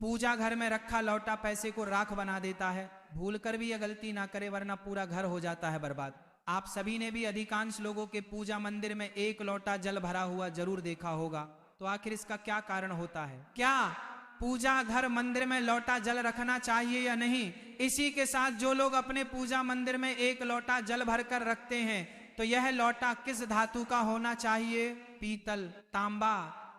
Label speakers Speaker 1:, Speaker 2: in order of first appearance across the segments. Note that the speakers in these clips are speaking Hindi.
Speaker 1: पूजा घर में रखा लौटा पैसे को राख बना देता है। भूल कर भी यह गलती ना करे वरना पूरा घर हो जाता है बर्बाद। आप सभी ने भी अधिकांश लोगों के पूजा मंदिर में एक लोटा जल भरा हुआ जरूर देखा होगा। तो आखिर इसका क्या कारण होता है? क्या पूजा घर मंदिर में लोटा जल रखना चाहिए या नहीं? इसी के साथ जो लोग अपने पूजा मंदिर में एक लोटा जल भरकर रखते हैं तो यह लोटा किस धातु का होना चाहिए? पीतल, तांबा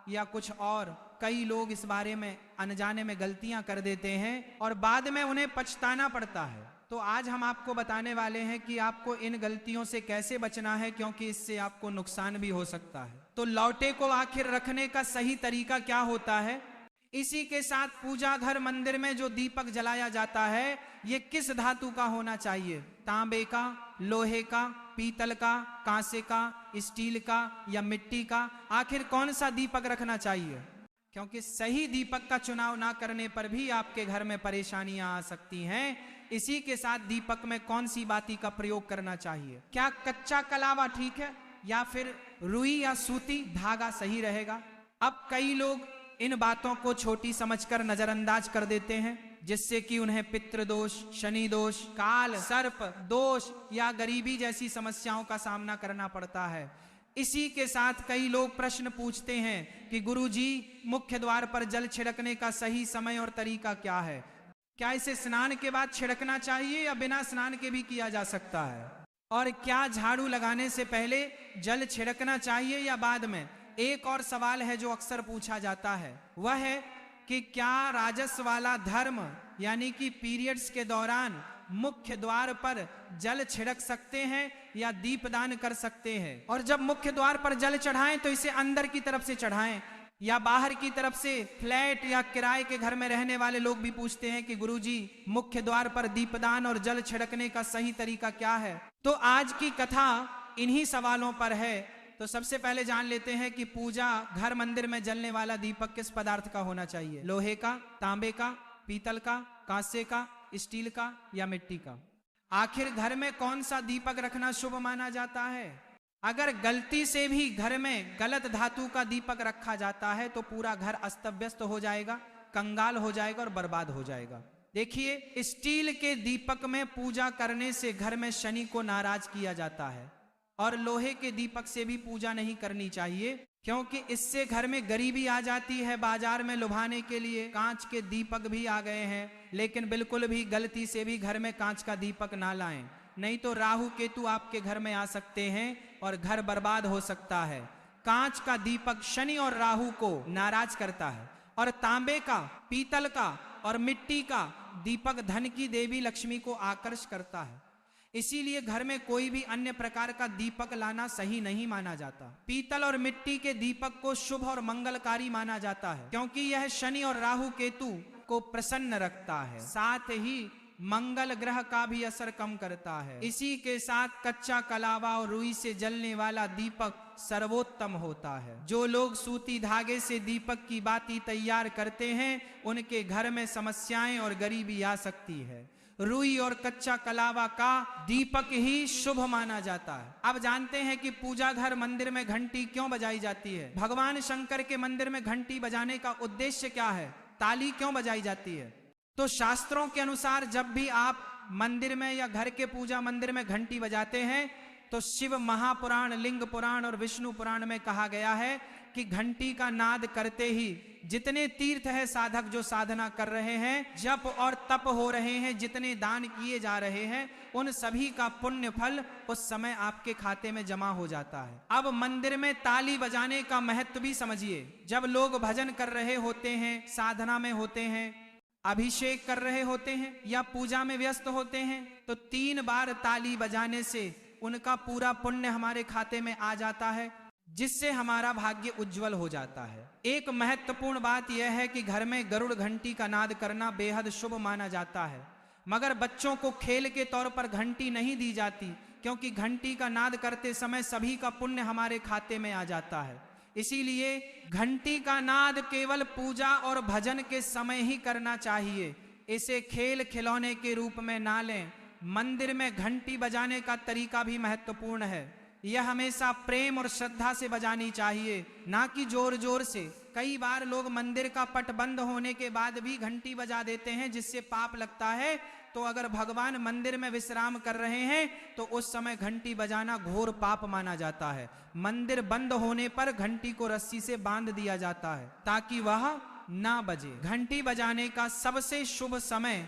Speaker 1: या कुछ और? कई लोग इस बारे में अनजाने में गलतियां कर देते हैं और बाद में उन्हें पछताना पड़ता है। तो आज हम आपको बताने वाले हैं कि आपको इन गलतियों से कैसे बचना है, क्योंकि इससे आपको नुकसान भी हो सकता है। तो लौटे को आखिर रखने का सही तरीका क्या होता है? इसी के साथ पूजा घर मंदिर में जो दीपक जलाया जाता है ये किस धातु का होना चाहिए? तांबे का, लोहे का, पीतल का, कांसे का, स्टील का या मिट्टी का? आखिर कौन सा दीपक रखना चाहिए? क्योंकि सही दीपक का चुनाव ना करने पर भी आपके घर में परेशानियां आ सकती हैं। इसी के साथ दीपक में कौन सी बाती का प्रयोग करना चाहिए? क्या कच्चा कलावा ठीक है या फिर रुई या सूती धागा सही रहेगा? अब कई लोग इन बातों को छोटी समझकर नजरअंदाज कर देते हैं, जिससे कि उन्हें पितृ दोष, शनि दोष, काल सर्प दोष या गरीबी जैसी समस्याओं का सामना करना पड़ता है। इसी के साथ कई लोग प्रश्न पूछते हैं कि गुरुजी, मुख्य द्वार पर जल छिड़कने का सही समय और तरीका क्या है? क्या इसे स्नान के बाद छिड़कना चाहिए या बिना स्नान के भी किया जा सकता है? और क्या झाड़ू लगाने से पहले जल छिड़कना चाहिए या बाद में? एक और सवाल है जो अक्सर पूछा जाता है, वह है कि क्या राजस वाला धर्म यानी कि पीरियड्स के दौरान मुख्य द्वार पर जल छिड़क सकते हैं या दीपदान कर सकते हैं? और जब मुख्य द्वार पर जल चढ़ाएं तो इसे अंदर की तरफ से चढ़ाएं या बाहर की तरफ से? फ्लैट या किराए के घर में रहने वाले लोग भी पूछते हैं कि गुरुजी, मुख्य द्वार पर दीपदान और जल छिड़कने का सही तरीका क्या है? तो आज की कथा इन्हीं सवालों पर है। तो सबसे पहले जान लेते हैं कि पूजा घर मंदिर में जलने वाला दीपक किस पदार्थ का होना चाहिए? लोहे का, तांबे का, पीतल का, कांसे का, स्टील का या मिट्टी का? आखिर घर में कौन सा दीपक रखना शुभ माना जाता है? अगर गलती से भी घर में गलत धातु का दीपक रखा जाता है तो पूरा घर अस्त व्यस्त हो जाएगा, कंगाल हो जाएगा और बर्बाद हो जाएगा। देखिए, स्टील के दीपक में पूजा करने से घर में शनि को नाराज किया जाता है और लोहे के दीपक से भी पूजा नहीं करनी चाहिए, क्योंकि इससे घर में गरीबी आ जाती है। बाजार में लुभाने के लिए कांच के दीपक भी आ गए हैं, लेकिन बिल्कुल भी गलती से भी घर में कांच का दीपक ना लाएं, नहीं तो राहु केतु आपके घर में आ सकते हैं और घर बर्बाद हो सकता है। कांच का दीपक शनि और राहु को नाराज करता है और तांबे का, पीतल का और मिट्टी का दीपक धन की देवी लक्ष्मी को आकर्ष करता है। इसीलिए घर में कोई भी अन्य प्रकार का दीपक लाना सही नहीं माना जाता। पीतल और मिट्टी के दीपक को शुभ और मंगलकारी माना जाता है, क्योंकि यह शनि और राहु केतु को प्रसन्न रखता है, साथ ही मंगल ग्रह का भी असर कम करता है। इसी के साथ कच्चा कलावा और रुई से जलने वाला दीपक सर्वोत्तम होता है। जो लोग सूती धागे से दीपक की बाती तैयार करते हैं उनके घर में समस्याएं और गरीबी आ सकती है। रुई और कच्चा कलावा का दीपक ही शुभ माना जाता है। अब जानते हैं कि पूजा घर मंदिर में घंटी क्यों बजाई जाती है? भगवान शंकर के मंदिर में घंटी बजाने का उद्देश्य क्या है? ताली क्यों बजाई जाती है? तो शास्त्रों के अनुसार जब भी आप मंदिर में या घर के पूजा मंदिर में घंटी बजाते हैं तो शिव महापुराण, लिंग पुराण और विष्णु पुराण में कहा गया है कि घंटी का नाद करते ही जितने तीर्थ है साधक जो साधना कर रहे हैं, जप और तप हो रहे हैं, जितने दान किए जा रहे हैं, उन सभी का पुण्य फल उस समय आपके खाते में जमा हो जाता है। अब मंदिर में ताली बजाने का महत्व भी समझिए। जब लोग भजन कर रहे होते हैं, साधना में होते हैं, अभिषेक कर रहे होते हैं या पूजा में व्यस्त होते हैं, तो 3 बार ताली बजाने से उनका पूरा पुण्य हमारे खाते में आ जाता है, जिससे हमारा भाग्य उज्जवल हो जाता है। एक महत्वपूर्ण बात यह है कि घर में गरुड़ घंटी का नाद करना बेहद शुभ माना जाता है, मगर बच्चों को खेल के तौर पर घंटी नहीं दी जाती, क्योंकि घंटी का नाद करते समय सभी का पुण्य हमारे खाते में आ जाता है। इसीलिए घंटी का नाद केवल पूजा और भजन के समय ही करना चाहिए। इसे खेल खिलौने के रूप में ना लें। मंदिर में घंटी बजाने का तरीका भी महत्वपूर्ण है। यह हमेशा प्रेम और श्रद्धा से बजानी चाहिए, ना कि जोर जोर से। कई बार लोग मंदिर का पट बंद होने के बाद भी घंटी बजा देते हैं, जिससे पाप लगता है। तो अगर भगवान मंदिर में विश्राम कर रहे हैं तो उस समय घंटी बजाना घोर पाप माना जाता है। मंदिर बंद होने पर घंटी को रस्सी से बांध दिया जाता है ताकि वह ना बजे। घंटी बजाने का सबसे शुभ समय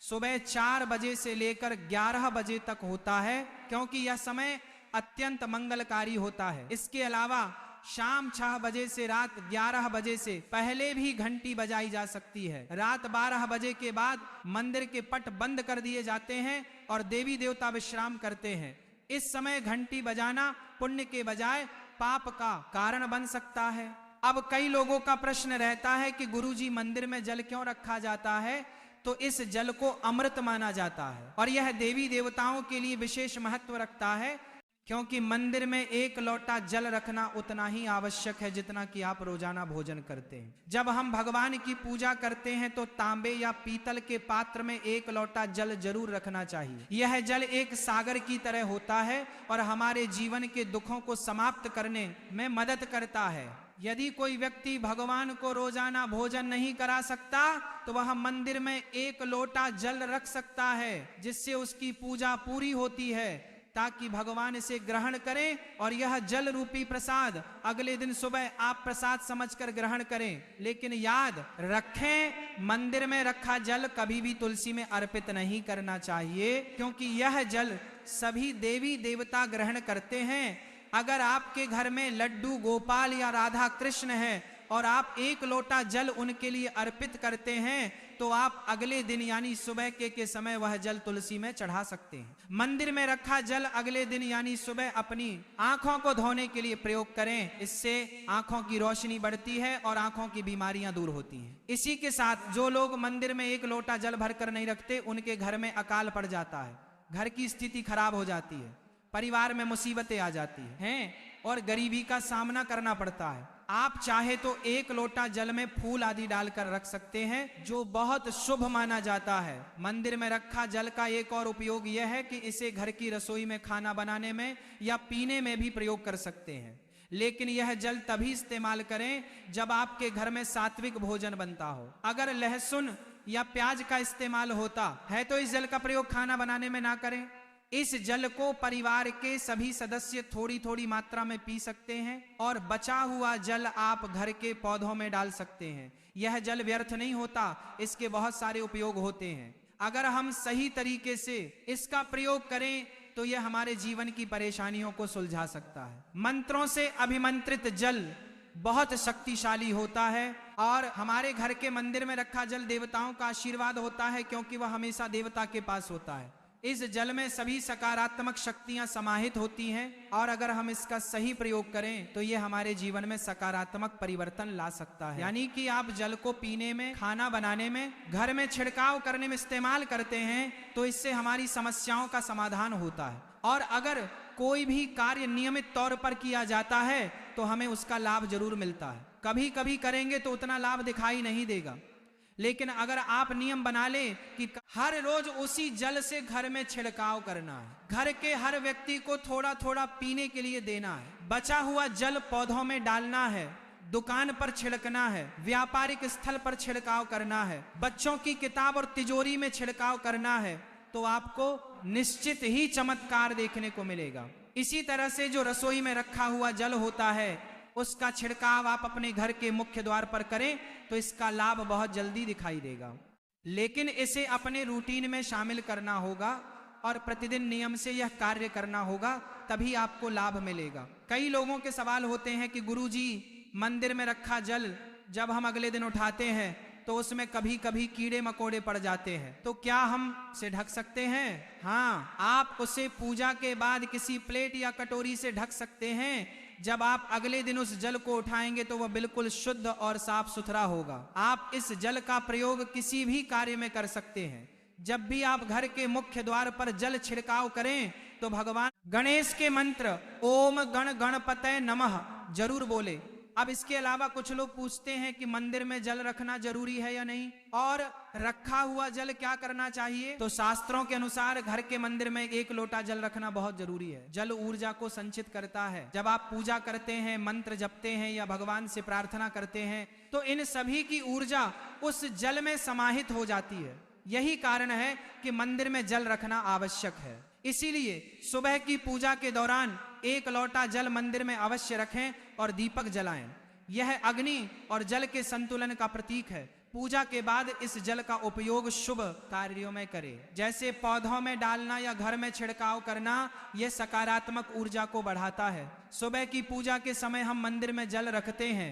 Speaker 1: सुबह 4 बजे से लेकर 11 बजे तक होता है, क्योंकि यह समय अत्यंत मंगलकारी होता है। इसके अलावा शाम 6 बजे से रात 11 बजे से पहले भी घंटी बजाई जा सकती है। रात 12 बजे के बाद मंदिर के पट बंद कर दिए जाते हैं और देवी देवता विश्राम करते हैं। इस समय घंटी बजाना पुण्य के बजाय पाप का कारण बन सकता है। अब कई लोगों का प्रश्न रहता है कि गुरुजी, मंदिर में जल क्यों रखा जाता है? तो इस जल को अमृत माना जाता है और यह देवी देवताओं के लिए विशेष महत्व रखता है, क्योंकि मंदिर में 1 लोटा जल रखना उतना ही आवश्यक है जितना कि आप रोजाना भोजन करते हैं। जब हम भगवान की पूजा करते हैं तो तांबे या पीतल के पात्र में 1 लोटा जल जरूर रखना चाहिए। यह जल एक सागर की तरह होता है और हमारे जीवन के दुखों को समाप्त करने में मदद करता है। यदि कोई व्यक्ति भगवान को रोजाना भोजन नहीं करा सकता तो वह मंदिर में 1 लोटा जल रख सकता है, जिससे उसकी पूजा पूरी होती है, ताकि भगवान इसे ग्रहण करें और यह जल रूपी प्रसाद अगले दिन सुबह आप प्रसाद समझकर ग्रहण करें। लेकिन याद रखें, मंदिर में रखा जल कभी भी तुलसी में अर्पित नहीं करना चाहिए, क्योंकि यह जल सभी देवी देवता ग्रहण करते हैं। अगर आपके घर में लड्डू गोपाल या राधा कृष्ण है और आप 1 लोटा जल उनके लिए अर्पित करते हैं तो आप अगले दिन यानी सुबह के समय वह जल तुलसी में चढ़ा सकते हैं। मंदिर में रखा जल अगले दिन यानी सुबह अपनी आंखों को धोने के लिए प्रयोग करें। इससे आंखों की रोशनी बढ़ती है और आंखों की बीमारियां दूर होती हैं। इसी के साथ जो लोग मंदिर में 1 लोटा जल भरकर नहीं रखते, उनके घर में अकाल पड़ जाता है, घर की स्थिति खराब हो जाती है, परिवार में मुसीबतें आ जाती हैं और गरीबी का सामना करना पड़ता है। आप चाहे तो 1 लोटा जल में फूल आदि डालकर रख सकते हैं, जो बहुत शुभ माना जाता है। मंदिर में रखा जल का एक और उपयोग यह है कि इसे घर की रसोई में खाना बनाने में या पीने में भी प्रयोग कर सकते हैं। लेकिन यह जल तभी इस्तेमाल करें जब आपके घर में सात्विक भोजन बनता हो। अगर लहसुन या प्याज का इस्तेमाल होता है तो इस जल का प्रयोग खाना बनाने में ना करें। इस जल को परिवार के सभी सदस्य थोड़ी थोड़ी मात्रा में पी सकते हैं और बचा हुआ जल आप घर के पौधों में डाल सकते हैं। यह जल व्यर्थ नहीं होता, इसके बहुत सारे उपयोग होते हैं। अगर हम सही तरीके से इसका प्रयोग करें तो यह हमारे जीवन की परेशानियों को सुलझा सकता है। मंत्रों से अभिमंत्रित जल बहुत शक्तिशाली होता है और हमारे घर के मंदिर में रखा जल देवताओं का आशीर्वाद होता है, क्योंकि वह हमेशा देवता के पास होता है। इस जल में सभी सकारात्मक शक्तियां समाहित होती हैं और अगर हम इसका सही प्रयोग करें तो ये हमारे जीवन में सकारात्मक परिवर्तन ला सकता है। यानी कि आप जल को पीने में, खाना बनाने में, घर में छिड़काव करने में इस्तेमाल करते हैं तो इससे हमारी समस्याओं का समाधान होता है। और अगर कोई भी कार्य नियमित तौर पर किया जाता है तो हमें उसका लाभ जरूर मिलता है। कभी कभी करेंगे तो उतना लाभ दिखाई नहीं देगा, लेकिन अगर आप नियम बना ले कि हर रोज उसी जल से घर में छिड़काव करना है, घर के हर व्यक्ति को थोड़ा थोड़ा पीने के लिए देना है, बचा हुआ जल पौधों में डालना है, दुकान पर छिड़कना है, व्यापारिक स्थल पर छिड़काव करना है, बच्चों की किताब और तिजोरी में छिड़काव करना है, तो आपको निश्चित ही चमत्कार देखने को मिलेगा। इसी तरह से जो रसोई में रखा हुआ जल होता है उसका छिड़काव आप अपने घर के मुख्य द्वार पर करें तो इसका लाभ बहुत जल्दी दिखाई देगा। लेकिन इसे अपने रूटीन में शामिल करना होगा और प्रतिदिन नियम से यह कार्य करना होगा, तभी आपको लाभ मिलेगा। कई लोगों के सवाल होते हैं कि गुरुजी, मंदिर में रखा जल जब हम अगले दिन उठाते हैं तो उसमें कभी कभी कीड़े मकोड़े पड़ जाते हैं, तो क्या हम उसे ढक सकते हैं? हाँ, आप उसे पूजा के बाद किसी प्लेट या कटोरी से ढक सकते हैं। जब आप अगले दिन उस जल को उठाएंगे तो वह बिल्कुल शुद्ध और साफ सुथरा होगा। आप इस जल का प्रयोग किसी भी कार्य में कर सकते हैं। जब भी आप घर के मुख्य द्वार पर जल छिड़काव करें तो भगवान गणेश के मंत्र ओम गण गणपतये नमः जरूर बोले। अब इसके अलावा कुछ लोग पूछते हैं कि मंदिर में जल रखना जरूरी है या नहीं, और रखा हुआ जल क्या करना चाहिए। तो शास्त्रों के अनुसार घर के मंदिर में 1 लोटा जल रखना बहुत जरूरी है। जल ऊर्जा को संचित करता है। जब आप पूजा करते हैं, मंत्र जपते हैं या भगवान से प्रार्थना करते हैं, तो इन सभी की ऊर्जा उस जल में समाहित हो जाती है। यही कारण है कि मंदिर में जल रखना आवश्यक है। इसीलिए सुबह की पूजा के दौरान 1 लोटा जल मंदिर में अवश्य रखें और दीपक जलाएं। यह अग्नि और जल के संतुलन का प्रतीक है। पूजा के बाद इस जल का उपयोग शुभ कार्यों में करें, जैसे पौधों में डालना या घर में छिड़काव करना। यह सकारात्मक ऊर्जा को बढ़ाता है। सुबह की पूजा के समय हम मंदिर में जल रखते हैं।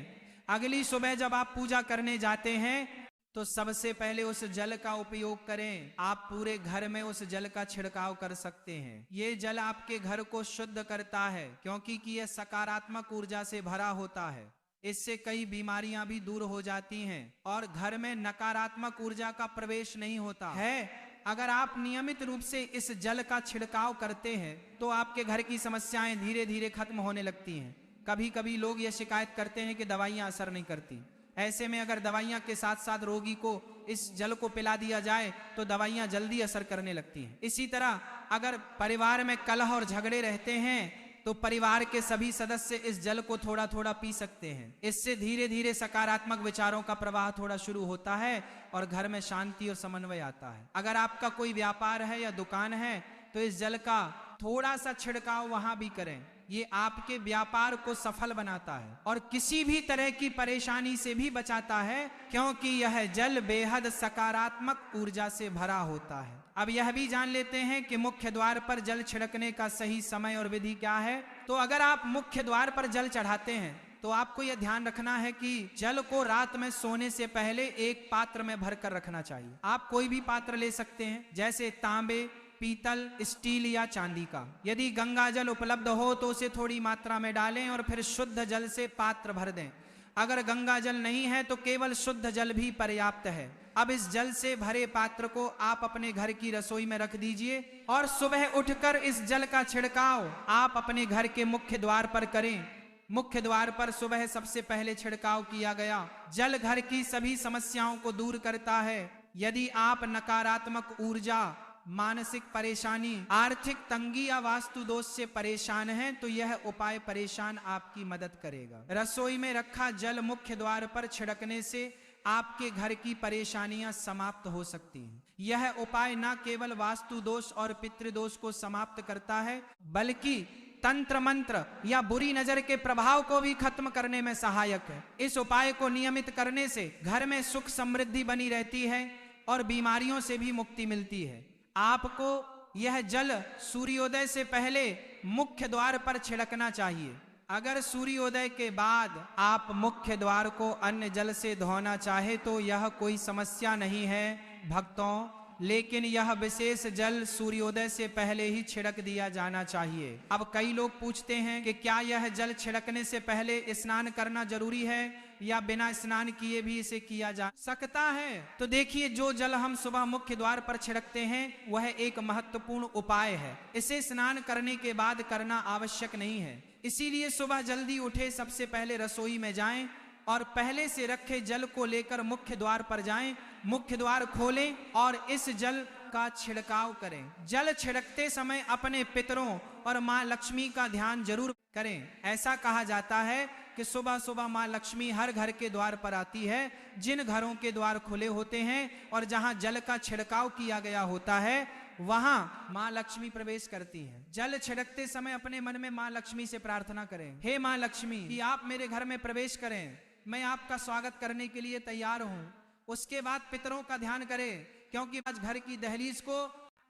Speaker 1: अगली सुबह जब आप पूजा करने जाते हैं तो सबसे पहले उस जल का उपयोग करें। आप पूरे घर में उस जल का छिड़काव कर सकते हैं। ये जल आपके घर को शुद्ध करता है, क्योंकि कि यह सकारात्मक ऊर्जा से भरा होता है। इससे कई बीमारियां भी दूर हो जाती हैं और घर में नकारात्मक ऊर्जा का प्रवेश नहीं होता है। अगर आप नियमित रूप से इस जल का छिड़काव करते हैं तो आपके घर की समस्याएं धीरे धीरे खत्म होने लगती हैं। कभी कभी लोग ये शिकायत करते हैं कि दवाइयां असर नहीं करती। ऐसे में अगर दवाइयां के साथ साथ रोगी को इस जल को पिला दिया जाए तो दवाइयां जल्दी असर करने लगती हैं। इसी तरह अगर परिवार में कलह और झगड़े रहते हैं तो परिवार के सभी सदस्य इस जल को थोड़ा थोड़ा पी सकते हैं। इससे धीरे धीरे सकारात्मक विचारों का प्रवाह थोड़ा शुरू होता है और घर में शांति और समन्वय आता है। अगर आपका कोई व्यापार है या दुकान है तो इस जल का थोड़ा सा छिड़काव वहां भी करें। ये आपके व्यापार को सफल बनाता है और किसी भी तरह की परेशानी से भी बचाता है, क्योंकि यह जल बेहद सकारात्मक ऊर्जा से भरा होता है। अब यह भी जान लेते हैं कि मुख्य द्वार पर जल छिड़कने का सही समय और विधि क्या है। तो अगर आप मुख्य द्वार पर जल चढ़ाते हैं तो आपको यह ध्यान रखना है कि जल को रात में सोने से पहले एक पात्र में भर कर रखना चाहिए। आप कोई भी पात्र ले सकते हैं, जैसे तांबे, पीतल, स्टील या चांदी का। यदि गंगा जल उपलब्ध हो तो उसे थोड़ी मात्रा में डालें और फिर शुद्ध जल से पात्र भर दें। अगर गंगा जल नहीं है तो केवल शुद्ध जल भी पर्याप्त है। अब इस जल से भरे पात्र को आप अपने घर की रसोई में रख दीजिए और सुबह उठकर इस जल का छिड़काव आप अपने घर के मुख्य द्वार पर करें। मुख्य द्वार पर सुबह सबसे पहले छिड़काव किया गया जल घर की सभी समस्याओं को दूर करता है। यदि आप नकारात्मक ऊर्जा, मानसिक परेशानी, आर्थिक तंगी या वास्तु दोष से परेशान हैं तो यह उपाय परेशान आपकी मदद करेगा। रसोई में रखा जल मुख्य द्वार पर छिड़कने से आपके घर की परेशानियां समाप्त हो सकती हैं। यह उपाय न केवल वास्तु दोष और पितृदोष को समाप्त करता है, बल्कि तंत्र मंत्र या बुरी नजर के प्रभाव को भी खत्म करने में सहायक है। इस उपाय को नियमित करने से घर में सुख समृद्धि बनी रहती है और बीमारियों से भी मुक्ति मिलती है। आपको यह जल सूर्योदय से पहले मुख्य द्वार पर छिड़कना चाहिए। अगर सूर्योदय के बाद आप मुख्य द्वार को अन्य जल से धोना चाहे तो यह कोई समस्या नहीं है भक्तों, लेकिन यह विशेष जल सूर्योदय से पहले ही छिड़क दिया जाना चाहिए। अब कई लोग पूछते हैं कि क्या यह जल छिड़कने से पहले स्नान करना जरूरी है या बिना स्नान किए भी इसे किया जा सकता है। तो देखिए, जो जल हम सुबह मुख्य द्वार पर छिड़कते हैं वह एक महत्वपूर्ण उपाय है। इसे स्नान करने के बाद करना आवश्यक नहीं है। इसीलिए सुबह जल्दी उठे, सबसे पहले रसोई में जाएं और पहले से रखे जल को लेकर मुख्य द्वार पर जाएं। मुख्य द्वार खोलें और इस जल का छिड़काव करें। जल छिड़कते समय अपने पितरों और मां लक्ष्मी का ध्यान जरूर करें। ऐसा कहा जाता है कि सुबह सुबह मां लक्ष्मी हर घर के द्वार पर आती है। जिन घरों के द्वार खुले होते हैं और जहां जल का छिड़काव किया गया होता है वहां मां लक्ष्मी प्रवेश करती हैं। जल छिड़कते समय अपने मन में मां लक्ष्मी से प्रार्थना करें, हे मां लक्ष्मी कि आप मेरे घर में प्रवेश करें, मैं आपका स्वागत करने के लिए तैयार हूं। उसके बाद पितरों का ध्यान करें, क्योंकि आज घर की दहलीज को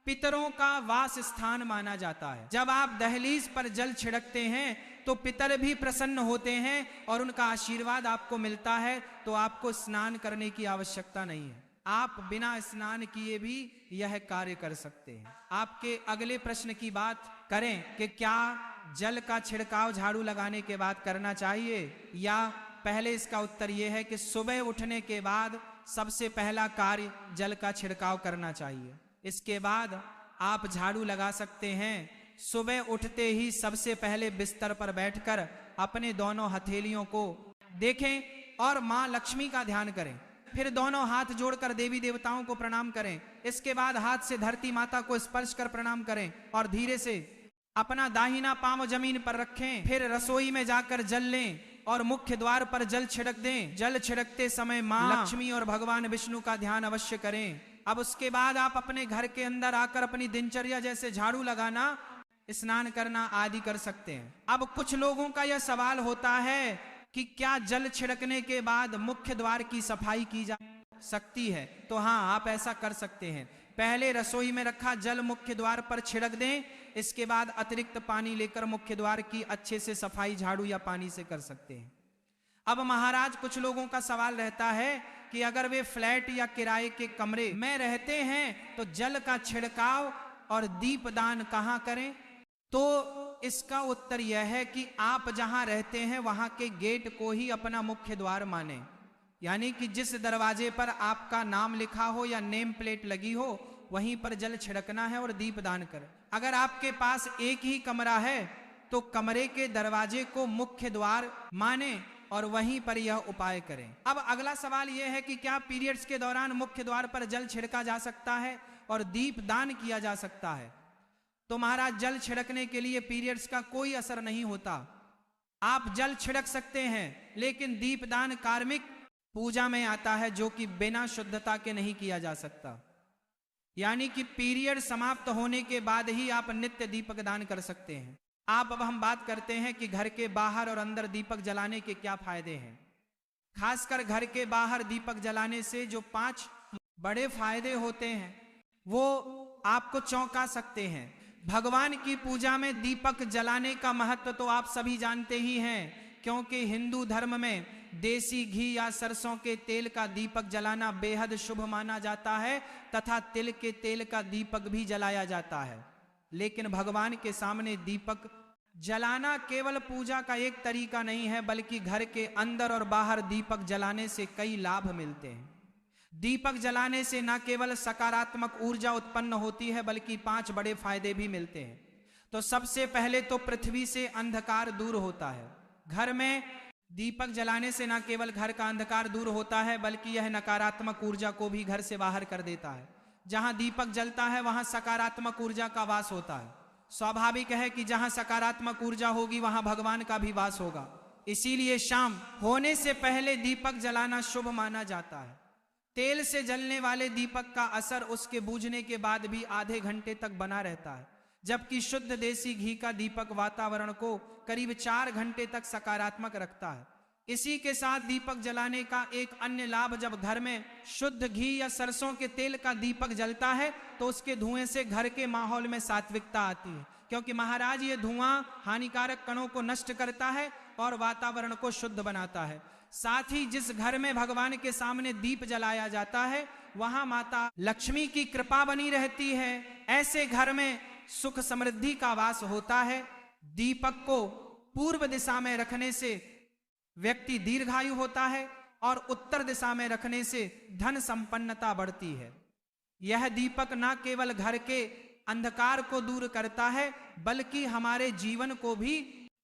Speaker 1: पितरों का वास स्थान माना जाता है। जब आप दहलीज पर जल छिड़कते हैं तो पितर भी प्रसन्न होते हैं और उनका आशीर्वाद आपको मिलता है। तो आपको स्नान करने की आवश्यकता नहीं है, आप बिना स्नान किए भी यह कार्य कर सकते हैं। आपके अगले प्रश्न की बात करें कि क्या जल का छिड़काव झाड़ू लगाने के बाद करना चाहिए या पहले इसका उत्तर यह है कि सुबह उठने के बाद सबसे पहला कार्य जल का छिड़काव करना चाहिए। इसके बाद आप झाड़ू लगा सकते हैं। सुबह उठते ही सबसे पहले बिस्तर पर बैठकर अपने दोनों हथेलियों को देखें और मां लक्ष्मी का ध्यान करें। फिर दोनों हाथ जोड़कर देवी देवताओं को प्रणाम करें। इसके बाद हाथ से धरती माता को स्पर्श कर प्रणाम करें और धीरे से अपना दाहिना पांव जमीन पर रखें। फिर रसोई में जाकर जल लें और मुख्य द्वार पर जल छिड़क दें। जल छिड़कते समय मां लक्ष्मी और भगवान विष्णु का ध्यान अवश्य करें। अब उसके बाद आप अपने घर के अंदर आकर अपनी दिनचर्या जैसे झाड़ू लगाना, स्नान करना आदि कर सकते हैं। अब कुछ लोगों का यह सवाल होता है कि क्या जल छिड़कने के बाद मुख्य द्वार की सफाई की जा सकती है? तो हाँ, आप ऐसा कर सकते हैं। पहले रसोई में रखा जल मुख्य द्वार पर छिड़क दें। इसके बाद अतिरिक्त पानी लेकर मुख्य द्वार की अच्छे से सफाई झाड़ू या पानी से कर सकते हैं। अब महाराज, कुछ लोगों का सवाल रहता है कि अगर वे फ्लैट या किराए के कमरे में रहते हैं तो जल का छिड़काव और दीपदान कहाँ करें? तो इसका उत्तर यह है कि आप जहां रहते हैं वहां के गेट को ही अपना मुख्य द्वार माने। यानी कि जिस दरवाजे पर आपका नाम लिखा हो या नेम प्लेट लगी हो वहीं पर जल छिड़कना है और दीपदान करें। अगर आपके पास एक ही कमरा है तो कमरे के दरवाजे को मुख्य द्वार माने और वहीं पर यह उपाय करें। अब अगला सवाल यह है कि क्या पीरियड्स के दौरान मुख्य द्वार पर जल छिड़का जा सकता है और दीपदान किया जा सकता है? तो महाराज, जल छिड़कने के लिए पीरियड्स का कोई असर नहीं होता। आप जल छिड़क सकते हैं, लेकिन दीपदान कार्मिक पूजा में आता है जो कि बिना शुद्धता के नहीं किया जा सकता। यानी कि पीरियड समाप्त होने के बाद ही आप नित्य दीपक दान कर सकते हैं। अब हम बात करते हैं कि घर के बाहर और अंदर दीपक जलाने के क्या फायदे हैं। खासकर घर के बाहर दीपक जलाने से जो 5 बड़े फायदे होते हैं वो आपको चौंका सकते हैं। भगवान की पूजा में दीपक जलाने का महत्व तो आप सभी जानते ही हैं, क्योंकि हिंदू धर्म में देसी घी या सरसों के तेल का दीपक जलाना बेहद शुभ माना जाता है तथा तिल के तेल का दीपक भी जलाया जाता है। लेकिन भगवान के सामने दीपक जलाना केवल पूजा का एक तरीका नहीं है, बल्कि घर के अंदर और बाहर दीपक जलाने से कई लाभ मिलते हैं। दीपक जलाने से न केवल सकारात्मक ऊर्जा उत्पन्न होती है बल्कि 5 बड़े फायदे भी मिलते हैं। तो सबसे पहले तो पृथ्वी से अंधकार दूर होता है। घर में दीपक जलाने से न केवल घर का अंधकार दूर होता है बल्कि यह नकारात्मक ऊर्जा को भी घर से बाहर कर देता है। जहां दीपक जलता है वहां सकारात्मक ऊर्जा का वास होता है। स्वाभाविक है कि जहां सकारात्मक ऊर्जा होगी वहां भगवान का भी वास होगा। इसीलिए शाम होने से पहले दीपक जलाना शुभ माना जाता है। तेल से जलने वाले दीपक का असर उसके बूझने के बाद भी आधे घंटे तक बना रहता है, जबकि शुद्ध देसी घी का दीपक वातावरण को करीब 4 घंटे तक सकारात्मक रखता है। इसी के साथ दीपक जलाने का एक अन्य लाभ, जब घर में शुद्ध घी या सरसों के तेल का दीपक जलता है तो उसके धुएं से घर के माहौल में सात्विकता आती है, क्योंकि महाराज ये धुआं हानिकारक कणों को नष्ट करता है और वातावरण को शुद्ध बनाता है। साथ ही जिस घर में भगवान के सामने दीप जलाया जाता है वहां माता लक्ष्मी की कृपा बनी रहती है। ऐसे घर में सुख समृद्धि का वास होता है। दीपक को पूर्व दिशा में रखने से व्यक्ति दीर्घायु होता है और उत्तर दिशा में रखने से धन संपन्नता बढ़ती है। यह दीपक न केवल घर के अंधकार को दूर करता है बल्कि हमारे जीवन को भी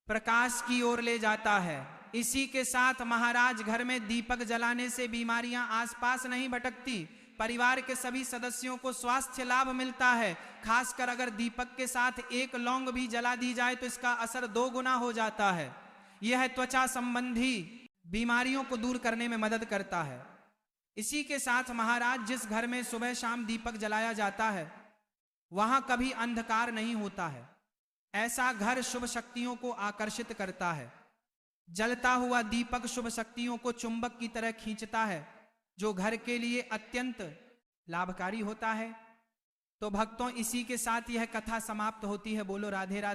Speaker 1: प्रकाश की ओर ले जाता है। इसी के साथ महाराज, घर में दीपक जलाने से बीमारियां आसपास नहीं भटकती। परिवार के सभी सदस्यों को स्वास्थ्य लाभ मिलता है। खासकर अगर दीपक के साथ एक लौंग भी जला दी जाए तो इसका असर 2 गुना हो जाता है। यह त्वचा संबंधी बीमारियों को दूर करने में मदद करता है। इसी के साथ महाराज, जिस घर में सुबह शाम दीपक जलाया जाता है वहां कभी अंधकार नहीं होता है। ऐसा घर शुभ शक्तियों को आकर्षित करता है। जलता हुआ दीपक शुभ शक्तियों को चुंबक की तरह खींचता है, जो घर के लिए अत्यंत लाभकारी होता है। तो भक्तों, इसी के साथ यह कथा समाप्त होती है। बोलो राधे राधे।